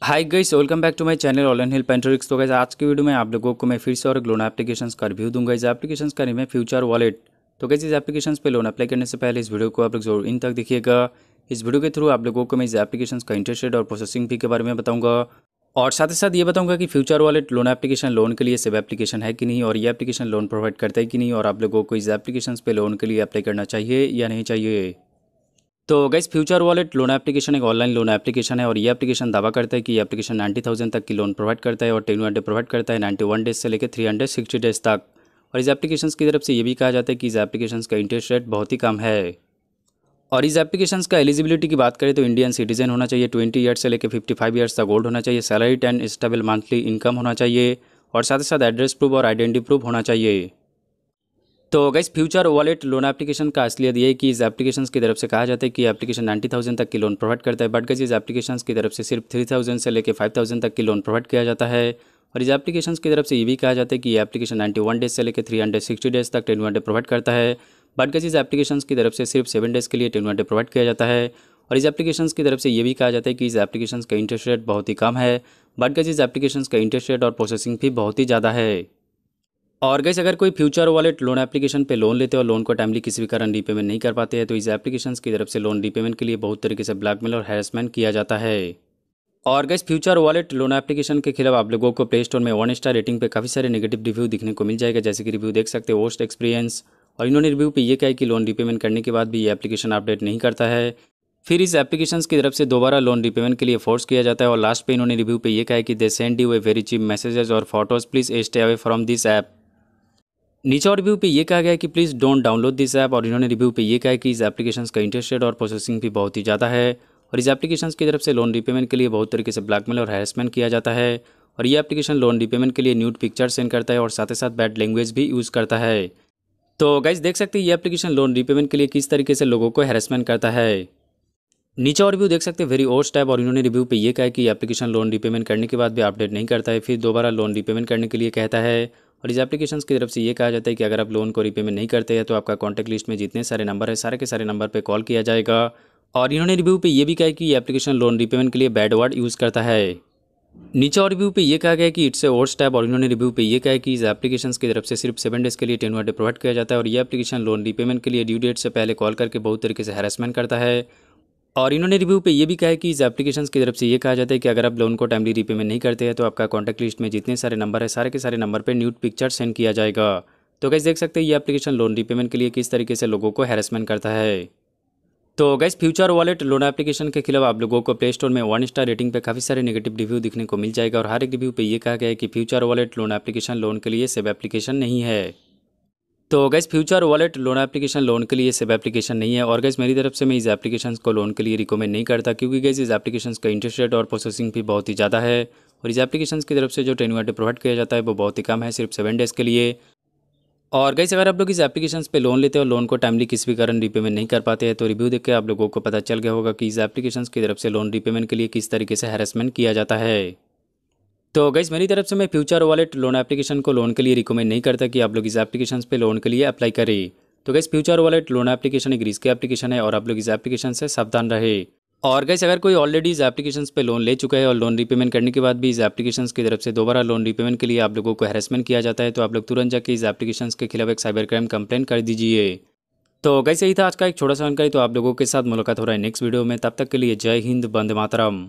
Hi guys, welcome back to my channel online help and tricks. तो guys आज की video में आप लोगों को मैं फिर से और लोन एप्लीकेशंस का रिव्यू दूंगा। इस एप्लीकेशंस का नेम है फ्यूचर वॉलेट। तो गाइस इस एप्लीकेशंस पे लोन अप्लाई करने से पहले इस वीडियो को आप लोग जरूर इन तक देखिएगा। इस वीडियो के थ्रू आप लोगों को मैं इस एप्लीकेशंस का इंटरेस्ट रेट और प्रोसेसिंग फी के बारे में बताऊंगा, और साथ ही साथ ये बताऊंगा कि future wallet loan application loan के लिए सेव एप्लीकेशन है कि नहीं, और ये एप्लीकेशन लोन प्रोवाइड करता है कि नहीं, और आप लोगों को इस एप्लीकेशंस पे लोन के लिए अप्लाई करना चाहिए या नहीं चाहिए। तो guys future wallet loan application एक ऑनलाइन लोन एप्लीकेशन है, और ये एप्लीकेशन दावा करता है कि ये एप्लीकेशन 90,000 तक की लोन प्रोवाइड करता है और 10 डे प्रोवाइड करता है, 91 डेज से लेकर 360 डेज तक। और इस एप्लीकेशन की तरफ से ये भी कहा जाता है कि इस एप्लीकेशन का इंटरेस्ट रेट बहुत ही कम है। और इस एप्लीकेशन का एलिजिबिलिटी की बात करें तो इंडियन सिटीजन होना चाहिए, 20 ईयर्स से लेकर 55 ईयर्स तक ओल्ड होना चाहिए, salaried and stable monthly income होना चाहिए, और साथ ही साथ एड्रेस प्रूफ और आइडेंटिटी प्रूफ होना चाहिए। तो guys future wallet loan application का असलियत ये है कि इस एप्लीकेशन की तरफ से कहा जाता है कि एप्लीकेशन 90,000 तक की लोन प्रोवाइड करता है, बट गाइस इस एप्लीकेशन की तरफ से सिर्फ 3,000 से लेकर 5,000 तक की लोन प्रोवाइड किया जाता है। और इस एप्लीकेशन की तरफ से ये भी कहा जाता है कि ये एप्लीकेशन 91 डेज से लेकर 360 डेज तक 10 डे प्रोवाइड करता है, बट गाइस इस एप्लीकेशन की तरफ से सिर्फ 7 डेज़ के लिए 10 डे प्रोवाइड किया जाता है। और इस एप्लीकेशन की तरफ से ये भी कहा जाता है कि इस एप्लीकेशन का इंटरेस्ट रेट बहुत ही कम है, बट गाइस इस एप्लीकेशन का इंटरेस्ट रेट और प्रोसेसिंग फी बहुत ही ज़्यादा है। और गैस अगर कोई फ्यूचर वॉलेट लोन एप्लीकेशन पे लोन लेते हैं और लोन को टाइमली किसी भी कारण रीपेमेंट नहीं कर पाते हैं, तो इस एप्लीकेशन की तरफ से लोन रीपेमेंट के लिए बहुत तरीके से ब्लैकमेल और हैरेसमेंट किया जाता है। और gas future wallet loan application के खिलाफ आप लोगों को प्ले स्टोर में 1 स्टार रेटिंग पे काफ़ी सारे नेगेटिव रिव्यू दिखने को मिल जाएगा, जैसे कि रिव्यू देख सकते हैं वर्स्ट एक्सपीरियंस। और इन्होंने रिव्यू पे ये कहा है कि लोन रीपेमेंट करने के बाद भी ये एप्लीकेशन अपडेट नहीं करता है, फिर इस एप्लीकेशन की तरफ से दोबारा लोन रीपेमेंट के लिए फोर्स किया जाता है, और लास्ट पे इन्होंने रिव्यू पे ये कहा है कि they send you a very cheap messages और photos, please stay away from this app. नीचे और रिव्यू पे ये कहा गया है कि please don't download this app, और इन्होंने रिव्यू पे ये कहा है कि इस एप्लीकेशन का इंटरेस्ट रेट और प्रोसेसिंग भी बहुत ही ज़्यादा है, और इस एप्लीकेशन की तरफ से लोन रीपेमेंट के लिए बहुत तरीके से ब्लैकमेल और हैरेसमेंट किया जाता है। और ये एप्लीकेशन लोन रीपेमेंट के लिए न्यूड पिक्चर सेंड करता है, और साथ ही साथ बैड लैंग्वेज भी यूज़ करता है। तो गाइज देख सकते हैं ये एप्लीकेशन लोन रीपेमेंट के लिए किस तरीके से लोगों को हैरेसमेंट करता है। नीचे और रिव्यू देख सकते हैं वेरी ओस्ट टैब, और इन्होंने रिव्यू पे ये कहा है कि एप्लीकेशन लोन रीपेमेंट करने के बाद भी अपडेट नहीं करता है, फिर दोबारा लोन रीपेमेंट करने के लिए कहता है। और इस एप्लीकेशन की तरफ से ये कहा जाता है कि अगर आप लोन को रीपेमेंट नहीं करते हैं तो आपका कॉन्टैक्ट लिस्ट में जितने सारे नंबर है सारे के सारे नंबर पर कॉल किया जाएगा। और इन्होंने रिव्यू पे ये भी कहा है कि ये एप्लीकेशन लोन रीपेमेंट के लिए बैड वर्ड यूज़ करता है। नीचे और रिव्यू पे ये कहा गया है कि इट्स ए ओट्स टैब, और इन्होंने रिव्यू पे ये कहा है कि इस एप्लीकेशन की तरफ से सिर्फ 7 डेज़ के लिए 10 डे प्रोवाइड किया जाता है, और ये एप्लीकेशन लोन रीपेमेंट के लिए ड्यू डेट से पहले कॉल करके बहुत तरीके से हैरेसमेंट करता है। और इन्होंने रिव्यू पे ये भी कहा है कि इस एप्लीकेशन की तरफ से ये कहा जाता है कि अगर आप लोन को टाइमली रीपेमेंट नहीं करते हैं तो आपका कॉन्टैक्ट लिस्ट में जितने सारे नंबर है सारे के सारे नंबर पर न्यूड पिक्चर सेंड किया जाएगा। तो गैस देख सकते हैं ये एप्लीकेशन लोन रीपेमेंट के लिए किस तरीके से लोगों को हैरेसमेंट करता है। तो gas future wallet loan application के खिलाफ आप लोगों को प्ले स्टोर में 1 स्टार रेटिंग पे काफ़ी सारे नेगेटिव रिव्यू दिखने को मिल जाएगा, और हर एक रिव्यू पे ये कहा गया है कि future wallet loan application loan के लिए सेव एप्लीकेशन नहीं है। तो gas future wallet loan application loan के लिए सेव एप्लीकेशन नहीं है, और गैस मेरी तरफ से मैं इस एप्लीकेशन को लोन के लिए रिकमेंड नहीं करता, क्योंकि गैस इस एप्लीकेशन का इंटरेस्ट रेट और प्रोसेसिंग भी बहुत ही ज़्यादा है, और इस एप्लीकेशन की तरफ से जो 10 डे प्रोवाइड किया जाता है वो बहुत ही कम है, सिर्फ 7 डेज़ के लिए। और गैस अगर आप लोग इस एप्लीकेशन पे लोन लेते हैं और लोन को टाइमली किसी भी कारण रीपेमेंट नहीं कर पाते हैं, तो रिव्यू देख के आप लोगों को पता चल गया होगा कि इस एप्लीकेशन की तरफ से लोन रीपेमेंट के लिए किस तरीके से हैरेसमेंट किया जाता है। तो गैस मेरी तरफ से मैं फ्यूचर वॉलेट लोन एप्लीकेशन को लोन के लिए रिकमेंड नहीं करता कि आप लोग इस एप्लीकेशन पे लोन के लिए अप्लाई करें। तो gas future wallet loan application एक रिस्की एप्लीकेशन है, और आप लोग इस एप्लीकेशन से सावधान रहे। और गैस अगर कोई ऑलरेडी इस एप्लीकेशन पे लोन ले चुका है और लोन रीपेमेंट करने के बाद भी इस एप्लीकेशन की तरफ से दोबारा लोन रीपेमेंट के लिए आप लोगों को हैरेसमेंट किया जाता है, तो आप लोग तुरंत जाके इस एप्लीकेशन के खिलाफ एक साइबर क्राइम कंप्लेंट कर दीजिए। तो गैस यही था आज का एक छोटा सा जानकारी। तो आप लोगों के साथ मुलाकात हो रहा है नेक्स्ट वीडियो में, तब तक के लिए जय हिंद, वंदे मातरम।